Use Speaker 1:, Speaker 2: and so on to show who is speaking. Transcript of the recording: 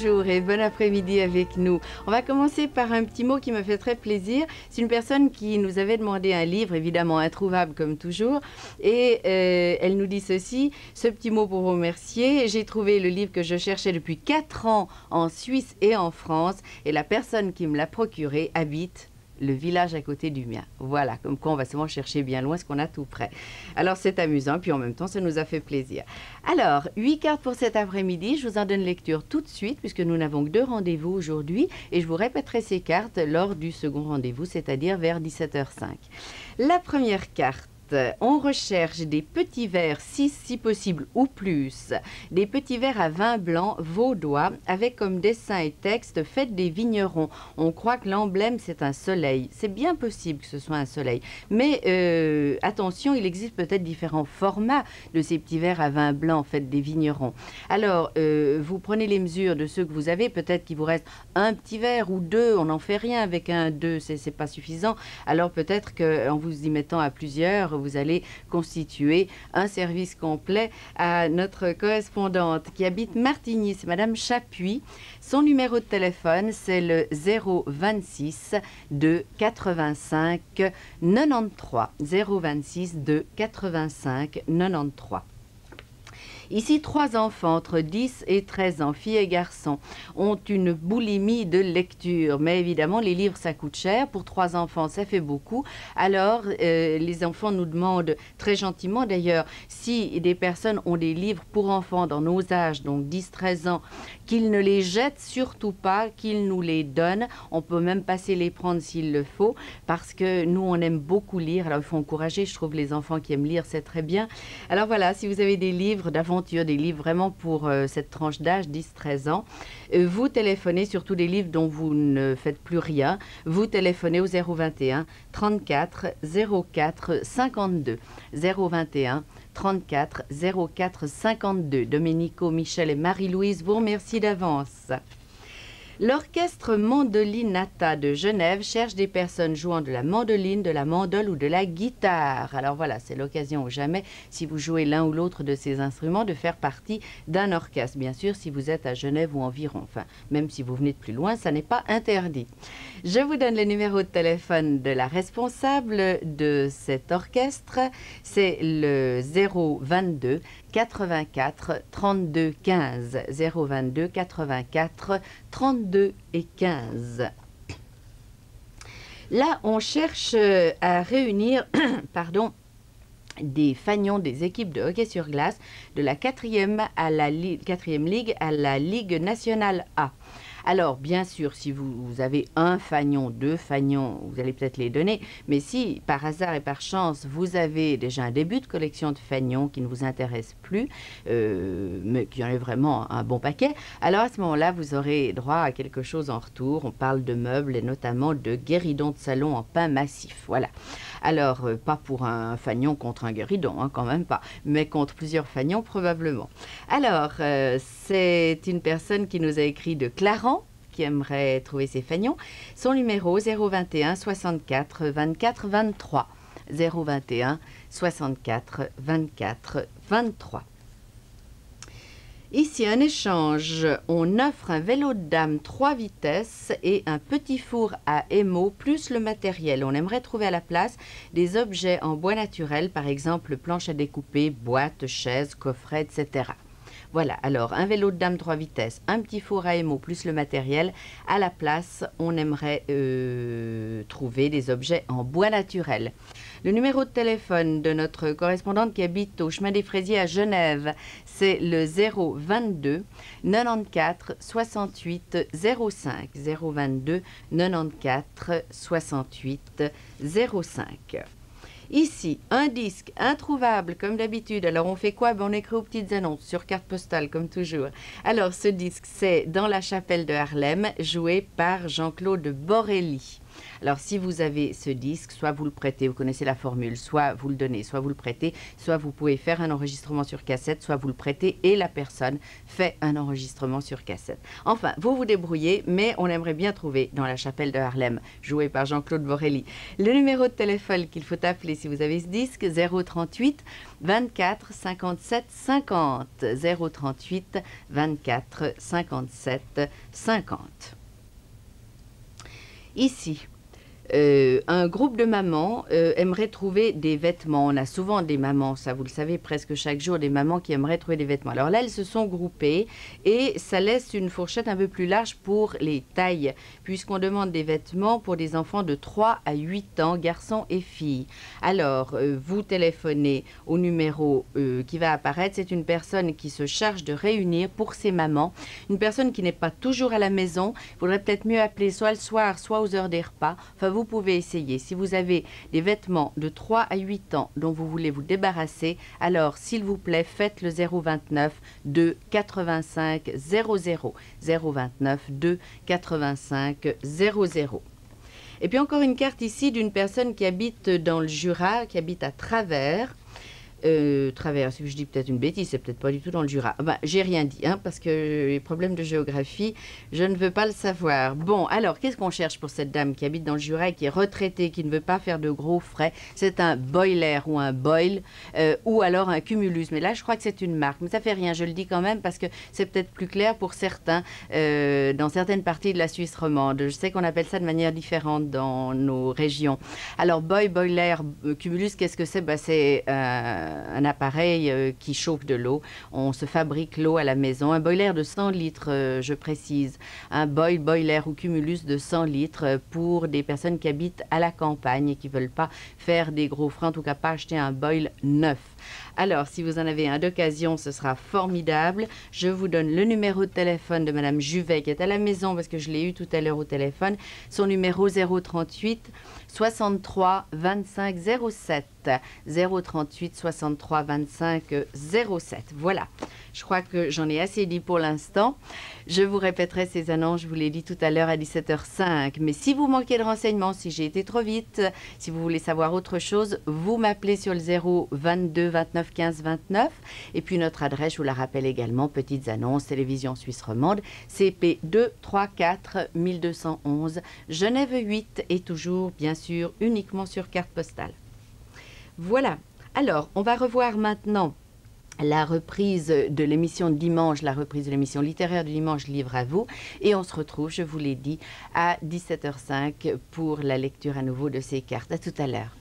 Speaker 1: Bonjour et bon après-midi avec nous. On va commencer par un petit mot qui me fait très plaisir. C'est une personne qui nous avait demandé un livre, évidemment introuvable comme toujours. Et elle nous dit ceci, ce petit mot pour vous remercier. J'ai trouvé le livre que je cherchais depuis 4 ans en Suisse et en France. Et la personne qui me l'a procuré habite le village à côté du mien. Voilà, comme quoi on va souvent chercher bien loin ce qu'on a tout près. Alors c'est amusant, puis en même temps ça nous a fait plaisir. Alors, 8 cartes pour cet après-midi, je vous en donne lecture tout de suite puisque nous n'avons que 2 rendez-vous aujourd'hui et je vous répéterai ces cartes lors du second rendez-vous, c'est-à-dire vers 17h05. La première carte. On recherche des petits verres, 6 si possible ou plus, des petits verres à vin blanc vaudois avec comme dessin et texte faites des vignerons. On croit que l'emblème c'est un soleil. C'est bien possible que ce soit un soleil. Mais attention, il existe peut-être différents formats de ces petits verres à vin blanc faites des vignerons. Alors, vous prenez les mesures de ceux que vous avez. Peut-être qu'il vous reste un petit verre ou 2. On n'en fait rien avec un 2, c'est pas suffisant. Alors peut-être qu'en vous y mettant à plusieurs, vous allez constituer un service complet à notre correspondante qui habite Martigny, c'est Madame Chapuis. Son numéro de téléphone, c'est le 026 2 85 93. 026 2 85 93. Ici, 3 enfants entre 10 et 13 ans, filles et garçons, ont une boulimie de lecture. Mais évidemment, les livres, ça coûte cher. Pour 3 enfants, ça fait beaucoup. Alors, les enfants nous demandent, très gentiment d'ailleurs, si des personnes ont des livres pour enfants dans nos âges, donc 10-13 ans, qu'ils ne les jettent surtout pas, qu'ils nous les donnent. On peut même passer les prendre s'il le faut, parce que nous, on aime beaucoup lire. Alors, il faut encourager, je trouve, les enfants qui aiment lire, c'est très bien. Alors voilà, si vous avez des livres d'aventure, des livres vraiment pour cette tranche d'âge, 10-13 ans. Vous téléphonez, surtout des livres dont vous ne faites plus rien, vous téléphonez au 021 34 04 52. 021 34 04 52. Domenico, Michel et Marie-Louise vous remercient d'avance. L'orchestre Mandolinata de Genève cherche des personnes jouant de la mandoline, de la mandole ou de la guitare. Alors voilà, c'est l'occasion ou jamais, si vous jouez l'un ou l'autre de ces instruments, de faire partie d'un orchestre. Bien sûr, si vous êtes à Genève ou environ. Enfin, même si vous venez de plus loin, ça n'est pas interdit. Je vous donne le numéro de téléphone de la responsable de cet orchestre. C'est le 022 84 32 15. 022 84 32 et 15. Là, on cherche à réunir des fanions des équipes de hockey sur glace de la 4e Ligue à la Ligue nationale A. Alors, bien sûr, si vous avez un fanion, 2 fanions, vous allez peut-être les donner. Mais si, par hasard et par chance, vous avez déjà un début de collection de fanions qui ne vous intéresse plus, mais qui en est vraiment un bon paquet, alors à ce moment-là, vous aurez droit à quelque chose en retour. On parle de meubles et notamment de guéridons de salon en pain massif. Voilà. Alors, pas pour un fanion contre un guéridon, hein, quand même pas, mais contre plusieurs fanions probablement. Alors, c'est une personne qui nous a écrit de Clarence, qui aimerait trouver ses fanions. Son numéro 021 64 24 23. 021 64 24 23. Ici, un échange. On offre un vélo de dame 3 vitesses et un petit four à émaux plus le matériel. On aimerait trouver à la place des objets en bois naturel, par exemple planches à découper, boîtes, chaises, coffrets, etc. Voilà, alors un vélo de dame 3 vitesses, un petit four à émaux plus le matériel. À la place, on aimerait trouver des objets en bois naturel. Le numéro de téléphone de notre correspondante qui habite au chemin des Fraisiers à Genève, c'est le 022 94 68 05. 022 94 68 05. Ici, un disque introuvable comme d'habitude. Alors on fait quoi? On écrit aux petites annonces sur carte postale comme toujours. Alors ce disque, c'est Dans la chapelle de Harlem, joué par Jean-Claude Borelli. Alors, si vous avez ce disque, soit vous le prêtez, vous connaissez la formule, soit vous le donnez, soit vous le prêtez, soit vous pouvez faire un enregistrement sur cassette, soit vous le prêtez et la personne fait un enregistrement sur cassette. Enfin, vous vous débrouillez, mais on aimerait bien trouver dans la chapelle de Haarlem, jouée par Jean-Claude Borelli. Le numéro de téléphone qu'il faut appeler si vous avez ce disque, 038 24 57 50. 038 24 57 50. Ici, un groupe de mamans aimerait trouver des vêtements. On a souvent des mamans, ça vous le savez, presque chaque jour, des mamans qui aimeraient trouver des vêtements. Alors là, elles se sont groupées et ça laisse une fourchette un peu plus large pour les tailles, puisqu'on demande des vêtements pour des enfants de 3 à 8 ans, garçons et filles. Alors, vous téléphonez au numéro qui va apparaître. C'est une personne qui se charge de réunir pour ces mamans, une personne qui n'est pas toujours à la maison. Il faudrait peut-être mieux appeler soit le soir, soit aux heures des repas. Enfin, vous pouvez essayer. Si vous avez des vêtements de 3 à 8 ans dont vous voulez vous débarrasser, alors s'il vous plaît, faites le 029 2 85 00. 029 2 85 00. Et puis encore une carte ici d'une personne qui habite dans le Jura, qui habite à Travers. Travers, si je dis peut-être une bêtise, c'est peut-être pas du tout dans le Jura. Ben, j'ai rien dit, hein, parce que les problèmes de géographie, je ne veux pas le savoir. Bon, alors, qu'est-ce qu'on cherche pour cette dame qui habite dans le Jura et qui est retraitée, qui ne veut pas faire de gros frais? C'est un boiler ou un boil, ou alors un cumulus. Mais là, je crois que c'est une marque. Mais ça fait rien, je le dis quand même, parce que c'est peut-être plus clair pour certains, dans certaines parties de la Suisse romande. Je sais qu'on appelle ça de manière différente dans nos régions. Alors, boiler, cumulus, qu'est-ce que c'est? Ben, c'est un appareil qui chauffe de l'eau. On se fabrique l'eau à la maison. Un boiler de 100 litres, je précise. Un boiler ou cumulus de 100 litres pour des personnes qui habitent à la campagne et qui ne veulent pas faire des gros frais, en tout cas pas acheter un boil neuf. Alors, si vous en avez un d'occasion, ce sera formidable. Je vous donne le numéro de téléphone de Madame Juvet qui est à la maison parce que je l'ai eu tout à l'heure au téléphone. Son numéro 038 63 25 07. 038 63 25 07. Voilà. Je crois que j'en ai assez dit pour l'instant. Je vous répéterai ces annonces, je vous l'ai dit tout à l'heure à 17h05. Mais si vous manquez de renseignements, si j'ai été trop vite, si vous voulez savoir autre chose, vous m'appelez sur le 022 29 15 29. Et puis notre adresse, je vous la rappelle également, petites annonces, télévision suisse romande, CP 234 1211, Genève 8 et toujours, bien sûr, uniquement sur carte postale. Voilà. Alors, on va revoir maintenant la reprise de l'émission de dimanche, la reprise de l'émission littéraire du dimanche, Livre à vous. Et on se retrouve, je vous l'ai dit, à 17h05 pour la lecture à nouveau de ces cartes. À tout à l'heure.